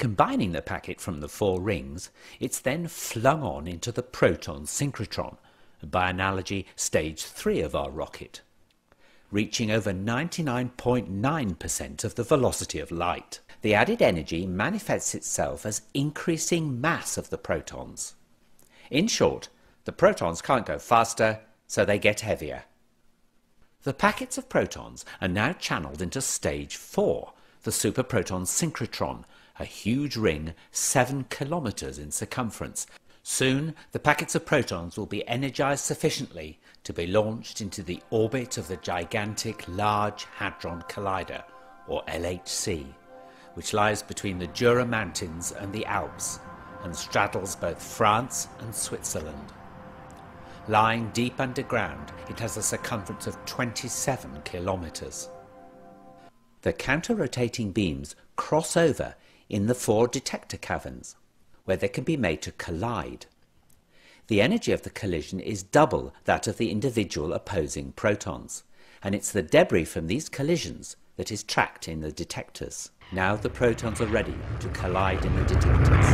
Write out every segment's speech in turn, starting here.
decombining the packet from the 4 rings, it's then flung on into the proton synchrotron, by analogy stage 3 of our rocket, reaching over 99.9% of the velocity of light. The added energy manifests itself as increasing mass of the protons. In short, the protons can't go faster, so they get heavier. The packets of protons are now channeled into stage 4, the superproton synchrotron, a huge ring 7 kilometers in circumference. Soon, the packets of protons will be energized sufficiently to be launched into the orbit of the gigantic Large Hadron Collider, or LHC, which lies between the Jura Mountains and the Alps, and straddles both France and Switzerland. Lying deep underground, it has a circumference of 27 kilometers. The counter-rotating beams cross over in the 4 detector caverns, where they can be made to collide. The energy of the collision is double that of the individual opposing protons, and it's the debris from these collisions that is tracked in the detectors. Now the protons are ready to collide in the detectors.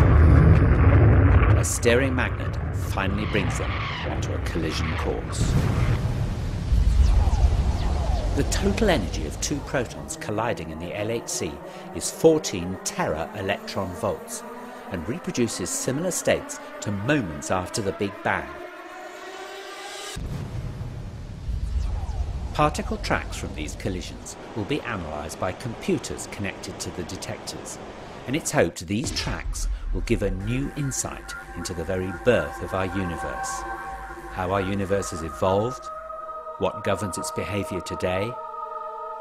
A steering magnet finally brings them onto a collision course. The total energy of 2 protons colliding in the LHC is 14 tera-electron volts, and reproduces similar states to moments after the Big Bang. Particle tracks from these collisions will be analysed by computers connected to the detectors, and it's hoped these tracks will give a new insight into the very birth of our universe, how our universe has evolved, what governs its behaviour today,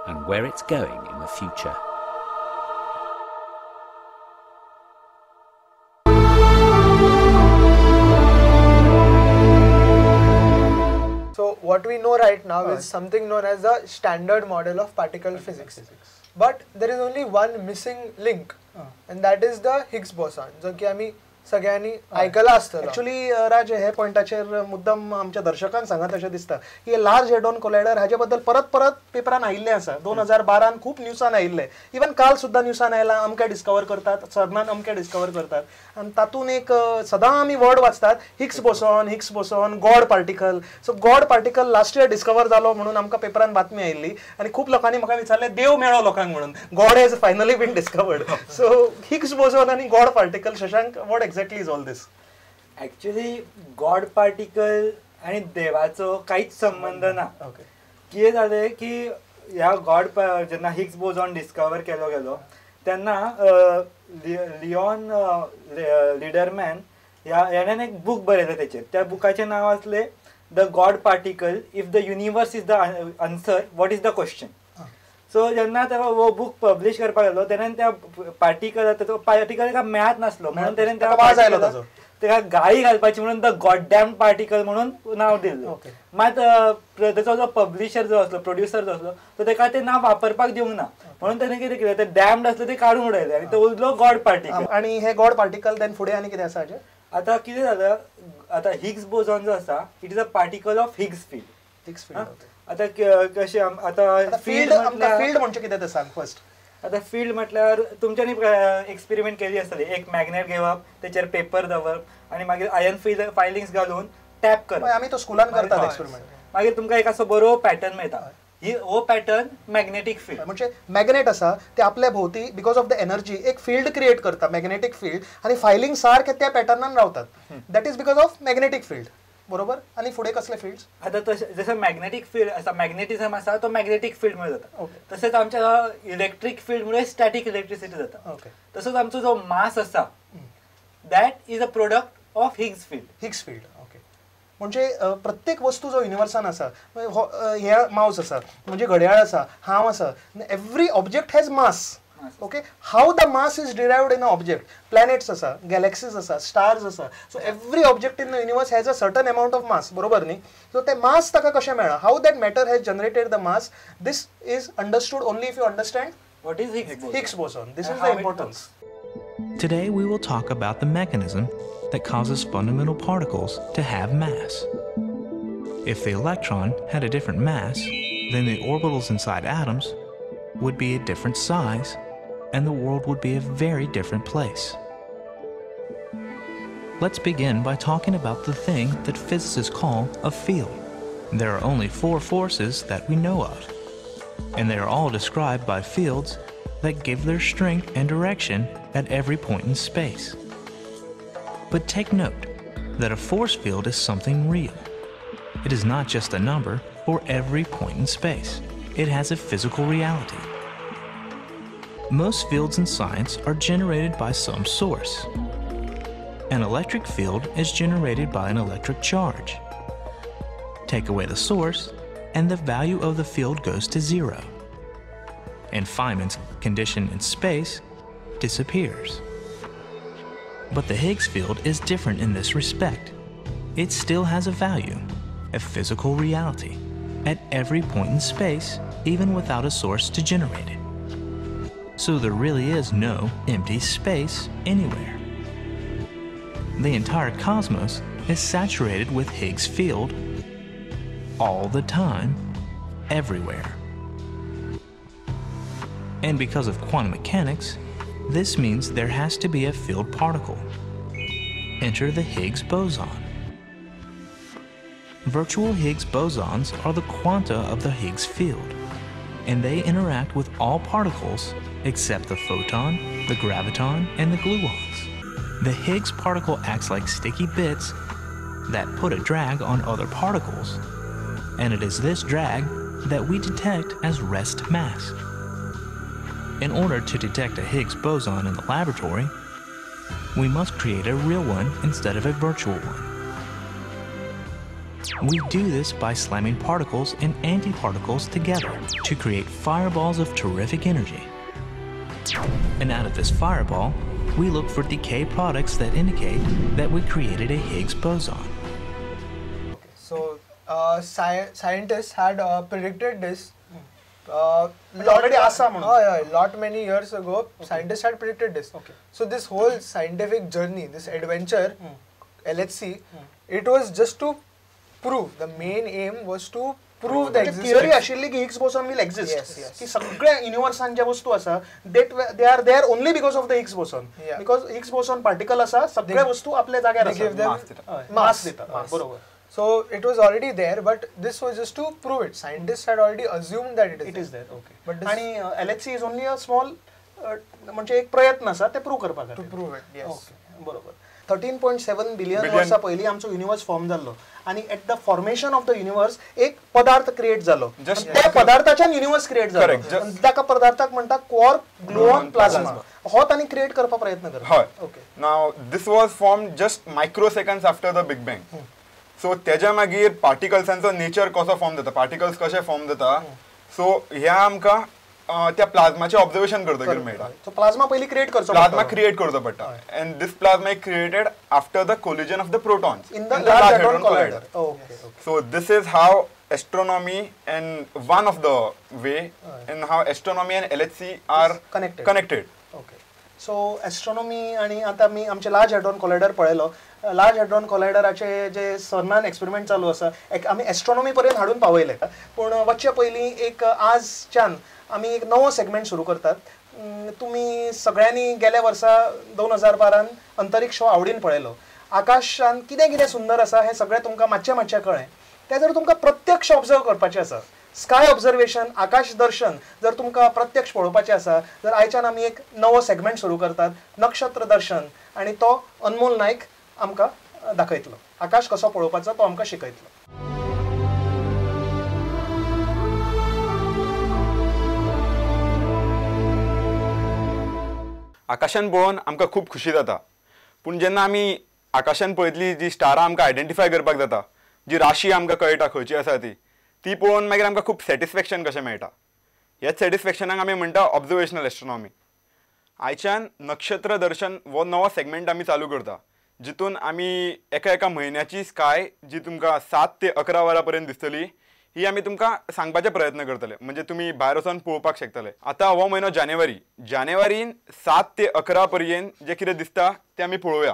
and where it's going in the future. So what we know right now is something known as the standard model of particle physics. But there is only one missing link, and that is the Higgs boson, जो की आम्ही सगळ्यांनी ऐकला असतो. Actually राज हे पॉइंटाचेर मुद्दम आमच्या दर्शकांक सांगत अशें दिसता की लार्ज हेडॉन कोलायडर हाचे बद्दल परत परत पेपरान आयिल्लें आसा. 2012 खूब न्यूसान आयिल्लें, इवन काल सुद्दां न्यूसान आयलां, अमकें डिस्कवर करतात, सर्नान अमकें डिस्कवर करतात, आनी तातूंत एक सदां आमी वर्ड वाचतात Higgs boson, God particle. So God particle last year discover जालो म्हणून आमकां पेपरान बातमी आयिल्ली, आनी खूब लोकांनी म्हाका विचारलें देव मेळ्ळो लोकांक म्हणून, God has finally been discovered. So Higgs boson आनी God particle, Shashank what exactly is all this? Actually God particle आणि देवाचो कांयच संबंध ना. कितें जालें की ह्या गॉड जेन्ना हिग्स बोसॉन डिस्कवर केलो गेलो तेन्ना लिओन लिडरमॅन ह्यान एक बूक बरयलें तेचेर. त्या बुकाचें नांव आसलें the God particle if the universe is the answer what is the question. So जेन्ना ताका हो बूक पब्लीश करपाक गेलो तेन्ना त्या पार्टिकल ताका मेळत नासलो म्हणून तेणेन ताका गाळी घालपाची म्हणून द गॉडडॅम पार्टिकल म्हणून नांव दिल्लें. मात तेचो जो पब्लिशर जो आसलो, प्रोड्युसर जो आसलो, तो ताका तें नांव वापरपाक दिवंक ना म्हणून तेणें कितें केलें, तें डॅम्ड आसलें तें काडून उडयलें आनी तो उरलो गॉड पार्टिकल. आनी हे गॉड पार्टिकल देन फुडें आनी कितें आसा हाचें? आतां कितें जालें, आतां हिग्स बोसॉन जो आसा it is a particle of Higgs field. आतां कशें आतां फील्ड म्हणजे कितें तें सांग फर्स्ट. आतां फील्ड म्हटल्यार तुमच्यांनी एक्सपेरिमेंट केली आसतली, एक मॅग्नेट घेवप, तेचेर पेपर दवरप आनी मागीर आयन फायलिंग्स घालून टॅप करप. आमी तो स्कुलान करतात एक्सपेरिमेंट. मागीर तुमकां एक असो बरो पॅटर्न मेळटा. हो पॅटर्न मॅग्नेटीक फील्ड. म्हणजे मॅग्नेट आसा ते आपल्या भोवती बिकॉज ऑफ द एनर्जी एक फील्ड क्रिएट करता, मॅग्नेटीक फील्ड, आनी फायलिंग सारखे त्या पॅटर्नान रावतात. That is because of magnetic field. बरोबर. आणि फुडें कसले फिल्ड्स? आता जसं मॅग्नेटिक फील्ड आसा, मॅग्नेटिझम आसा तो मॅग्नेटिक फील्ड मुळे जाता. तसेच आमच्या इलेक्ट्रिक फील्ड मुळे स्टॅटिक इलेक्ट्रिसिटी जाता. तसोच आमचो जो मास आसा that is a product of Higgs field. Higgs field. Okay. म्हणजे प्रत्येक वस्तू जो युनिवर्सान आसा, हे माउस आसा म्हणजे घड्याळ आसा, हांव आसा, every object has mass. Okay, how the mass is derived in an object? Planets asa, galaxies asa, stars asa. So every object in the universe has a certain amount of mass. बरोबर न्ही? So ते mass taka कशें मेळ्ळा? How that matter has generated the mass? This is understood only if you understand what is Higgs boson. This is the importance. Today we will talk about the mechanism that causes fundamental particles to have mass. If the electron had a different mass, then the orbitals inside atoms would be a different size, and the world would be a very different place. Let's begin by talking about the thing that physicists call a field. There are only 4 forces that we know of, and they are all described by fields that give their strength and direction at every point in space. But take note that a force field is something real. It is not just a number for every point in space. It has a physical reality. Most fields in science are generated by some source. An electric field is generated by an electric charge. Take away the source, and the value of the field goes to 0. And Feynman's condition in space disappears. But the Higgs field is different in this respect. It still has a value, a physical reality, at every point in space, even without a source to generate it. So there really is no empty space anywhere. The entire cosmos is saturated with Higgs field all the time, everywhere. And because of quantum mechanics, this means there has to be a field particle. Enter the Higgs boson. Virtual Higgs bosons are the quanta of the Higgs field, and they interact with all particles except the photon, the graviton, and the gluons. The Higgs particle acts like sticky bits that put a drag on other particles, and it is this drag that we detect as rest mass. In order to detect a Higgs boson in the laboratory, we must create a real one instead of a virtual one. We do this by slamming particles and antiparticles together to create fireballs of terrific energy. And out of this fireball, we look for decay products that indicate that we created a Higgs boson. So scientists had predicted this. already asa म्हणून. Yeah, lot many years ago, scientists had predicted this. So this whole scientific journey, this adventure, LHC, it was just to prove. The main aim was to prove the existence. Theory आशिल्ली की Higgs boson will exist. की सगळ्या युनिवर्सान ज्या वस्तू आसा they are there only because of the Higgs boson. Because Higgs boson particle आसा सगळ्या वस्तू आपल्या जाग्यार आसा. मास दिता. बरोबर. So it was already there, but this was just to prove it. Scientists had already assumed that it is there. Okay. But आणि LHC is only a small म्हणजे एक प्रयत्न आसा ते प्रूव करपाक. To prove it. Yes. Okay. बरोबर. 13.7 billion वर्सां पयलीं आमचो युनिवर्स फॉर्म जाल्लो आणि at the formation of the universe एक पदार्थ क्रिएट जालो. त्या पदार्थाच्यान युनिवर्स क्रिएट जालो. त्या पदार्थाक म्हणटा क्वार्क, ग्लुऑन, प्लाझ्मा. हो तांणी क्रिएट करपाक प्रयत्न केलो. Okay. Now this was form just microseconds after the big bang. So तेज्या मागीर पार्टिकल्सांचो नेचर कसो फॉर्म जाता, पार्टिकल्स कशे फॉर्म जाता, सो ह्या आमकां त्या प्लाझ्माचे ऑब्झर्वेशन करतकीर मेळटा. सो प्लाझ्मा पयलीं क्रिएट करचो प्लाझ्मा क्रिएट करचो पडटा. And this plasma is created after the collision of the protons in the Large Hadron Collider. So this is how astronomy and one of the way and how astronomy and LHC are connected. Okay. So astronomy आणि आता मी आमचे large Hadron कोलायडर पळयलो. Large हॅड्रॉन कोलायडराचे जे सर्नान experiment चालू आसा आमी astronomy पर्यंत हाडून पावयले. पूण वचचे पयलीं एक आजच्यान आमी एक नवो सेगमेंट सुरू करतात. तुम्ही सगळ्यांनी गेल्या वर्सा 2012 अंतरिक्ष आवडीन पळयलो. आकाशान कितें कितें सुंदर आसा हें सगळें तुमकां मातशें कळ्ळें. तें जर तुमकां प्रत्यक्ष ऑब्जर्व करपाचें आसा, स्काय ऑब्जर्वेशन, आकाश दर्शन जर तुमकां प्रत्यक्ष पळोवपाचें आसा, जर आयच्यान आमी एक नवो सेगमेंट सुरू करतात, नक्षत्र दर्शन, आनी तो अनमोल नायक आमकां दाखयतलो. आकाश कसो पळोवपाचो तो आमकां शिकयतलो. आकाशान पळोवन आमकां खूब खुशी जाता. पूण जेन्ना आमी आकाशान पळयतली जी स्टारां आमकां आयडेंटिफाय करपाक जाता, जी राशी आमकां कळटा खंयची आसा ती पळोवन मागीर आमकां खूब सॅटिस्फॅक्शन कशें मेळटा. ह्याच सॅटिस्फॅक्शनाक आमी म्हणटा ऑब्झर्वेशनल एस्ट्रॉनॉमी. आयच्यान नक्षत्र दर्शन हो नवो सेगमेंट आमी चालू करता, जितून आमी एका म्हयन्याची स्काय जी तुमकां 7 ते 11 वरां पर्यंत दिसतली ही आमी तुमकां सांगपाचे प्रयत्न करतले. म्हणजे तुमी भायर वचून पळोवपाक शकतले. आतां हो म्हयनो जानेवारीन 7 ते 11 पर्यंत जे कितें दिसता तें आमी पळोवया.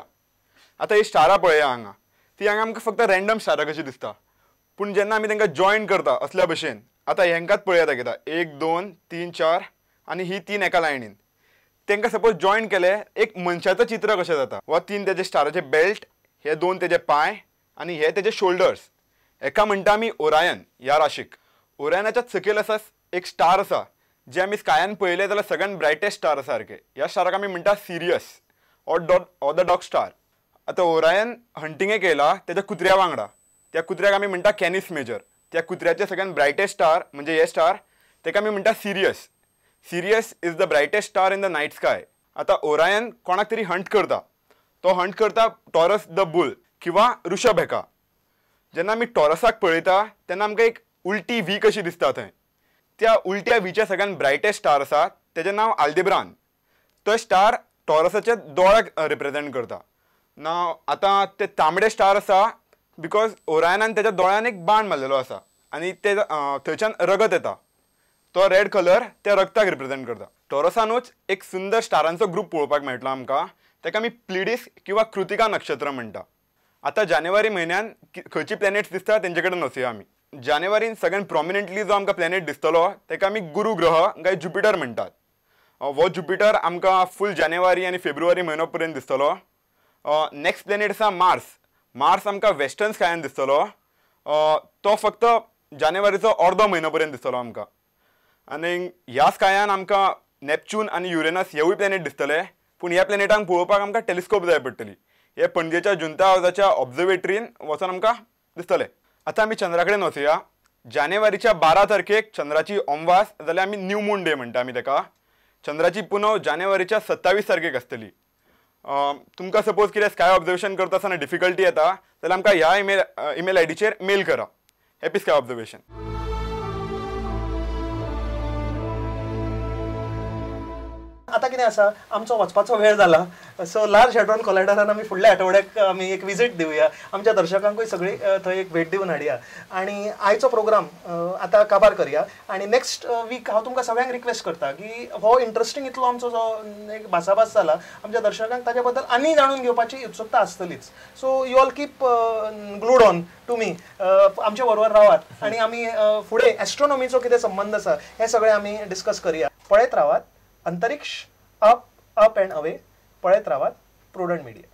आतां ही स्टारां पळया हांगा. ती हांगा आमकां फक्त रँडम स्टारां कशी दिसता. पूण जेन्ना आमी तांकां जॉयन करता असल्या भशेन, आतां हेंकाच पळयात दाखयता 1 2 3 4 आनी ही 3 एका लायनीन. तांकां सपोज जॉईन केले एक मनशाचं चित्र कशें जाता. वा 3 तेजे स्टाराचे बेल्ट, हे 2 तेजे पांय आनी हे तेजे शोल्डर्स. हेका म्हणटा आमी ओरायन ह्या राशीक. ओरायनाच्या सकयल आसा एक स्टार आसा जे आमी स्कायान पळयले जाल्यार सगळ्यान ब्रायटेस्ट स्टार आसा सारके. ह्या स्टाराक आमी म्हणटा serious or the dog star. आतां ओरायन हंटिंगेक येयला तेज्या कुत्र्या वांगडा. त्या कुत्र्याक आमी म्हणटा कॅनिस मेजर. त्या कुत्र्याचे सगळ्यान ब्रायटेस्ट स्टार म्हणजे हे स्टार ताका आमी म्हणटा Sirius. Sirius is the brightest star in the night sky. आतां ओरायन कोणाक तरी हंट करता. तो हंट करता टॉरस द बुल किंवा ऋषभ हेका. जेन्ना आमी टॉरसाक पळयता तेन्ना आमकां एक उलटी व्ही कशी दिसता थंय. त्या उलट्या व्हीच्या सगळ्यान ब्रायटेस्ट स्टार आसा तेजें नांव आल्देब्रान. तो स्टार टॉरसाच्या दोळ्याक रिप्रेझेंट करता. नाव आतां ते तांबडे स्टार आसा बिकॉज ओरायनान तेज्या दोळ्यान एक बाण मारलेलो आसा आनी ते थंयच्यान रगत येता. तो रेड कलर त्या रगताक रिप्रेझेंट करता. टॉरसानूच एक सुंदर स्टारांचो ग्रूप पळोवपाक मेळटलो आमकां. ताका आमी प्लिडीस किंवा कृतिका नक्षत्र म्हणटा. आतां जानेवारी म्हयन्यान खंयची प्लॅनेट्स दिसता तेंचे कडेन वचुया आमी. जानेवारीन सगळ्यान प्रॉमिनंटली जो आमकां प्लॅनेट दिसतलो ताका आमी गुरू ग्रह काय ज्युपिटर म्हणटात. हो ज्युपिटर आमकां फूल जानेवारी आनी फेब्रुवारी म्हयनो पर्यंत दिसतलो. नेक्स्ट प्लॅनेट आसा मार्स. मार्स आमकां वेस्टर्न स्कायान दिसतलो. तो फक्त जानेवारीचो अर्दो म्हयनो पर्यंत दिसतलो आमकां. आनी ह्या स्कायान आमकां नॅपच्यून आनी युरेनस हेवूय प्लॅनेट दिसतले. पूण ह्या प्लॅनेटांक पळोवपाक आमकां टेलिस्कोप जाय पडटली. हे पणजेच्या जुंता हावजाच्या ऑब्झर्वेटरीन वचून आमकां दिसतले. आतां आमी चंद्रा कडेन वचुया. जानेवारीच्या 12 तारखेक चंद्राची अमावास जाल्यार आमी न्यू मून डे म्हणटा आमी ताका. चंद्राची पुनव जानेवारीच्या 27 तारखेक आसतली. तुमकां सपोज कितें स्काय ऑब्झर्वेशन करता आसतना डिफिकल्टी येता जाल्यार आमकां ह्या ईमेल आयडीचेर मेल करा. Happy sky observation. आता कितें आसा आमचो वचपाचो वेळ जाला. सो लार्ज हॅड्रॉन कोलायडरान आमी फुडल्या आठवड्याक आमी एक विजीट दिवया. आमच्या दर्शकांकूय सगळी थंय एक भेट दिवन हाडया आनी आयचो प्रोग्राम आतां काबार करया. आनी नेक्स्ट वीक हांव तुमकां सगळ्यांक रिक्वेस्ट करता की हो इंट्रस्टींग इतलो आमचो जो एक भासाभास जाला आमच्या दर्शकांक ताचे बद्दल आनी जाणून घेवपाची उत्सुकता आसतलीच. So you all keep glued on to me. आमच्या बरोबर रावात आनी आमी फुडें एस्ट्रोनॉमीचो कितें संबंध आसा हें सगळें आमी डिस्कस करया. पळयत रावात अंतरिक्ष अप अँड अवे. पळयत रावात प्रुडंट मिडिया.